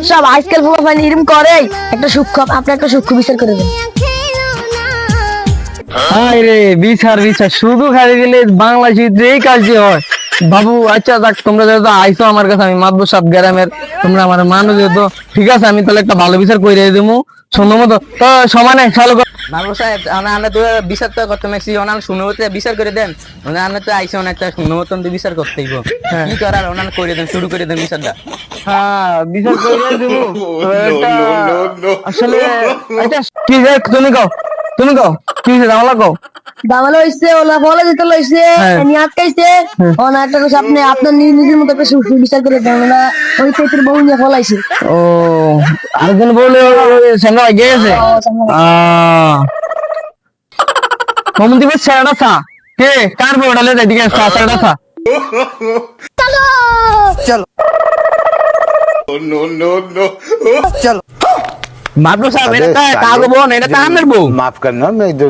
সব আজকাল পোলা পানি এরকম করে। একটা সূক্ষ্ম, আপনি একটা সূক্ষ্ম বিচার করে দেন। হায় রে, বিচার বিচার শুধু খালি গেলে বাংলাদেশে এই কাজই হয় বাবু। আচ্ছা যাক, তোমরা যেহেতু আইসো আমার কাছে, আমি মাতবো সব গ্রামের, তোমরা আমার মানুষ যেহেতু, ঠিক আছে আমি তাহলে একটা ভালো বিচার করে দেবো সুন্দর মতো। তো সমানে চালু কর। মালবো সাহেব, আমরা তো বিচার তো করতে মাইছি, ওনার শুনে হতে বিচার করে দেন। ওনার তো আইসে অনেকটা শুনে মতন বিচার করতেই কি করার, ওনার করে দেন, শুরু করে দেন বিচারটা। হ্যাঁ বিচার করে দেবো। তো এটা আসলে আচ্ছা ঠিক আছে, তুমি কও, তুমি কও কি হয়েছে, জামালা কও। দামালো হইছে, ওলা ফলে দিতে লইছে, হ্যাঁ। এনি আটকাইছে। ওনা একটা কইছে আপনি আপনার নিজের মতো একটা সূক্ষ্ম বিচার করে দেন না। ওই পেটের বউ নিয়ে ফলাইছে। ও আরেকজন বলে সঙ্গে গেছে। মমদীপের ছেলেটা থা কে, কার বউডালে এদিকে ছেলেটা থা। মাত্র সাহেব, এটা কাগো বোন, এটা কামের বউ। माफ करना मैं इधर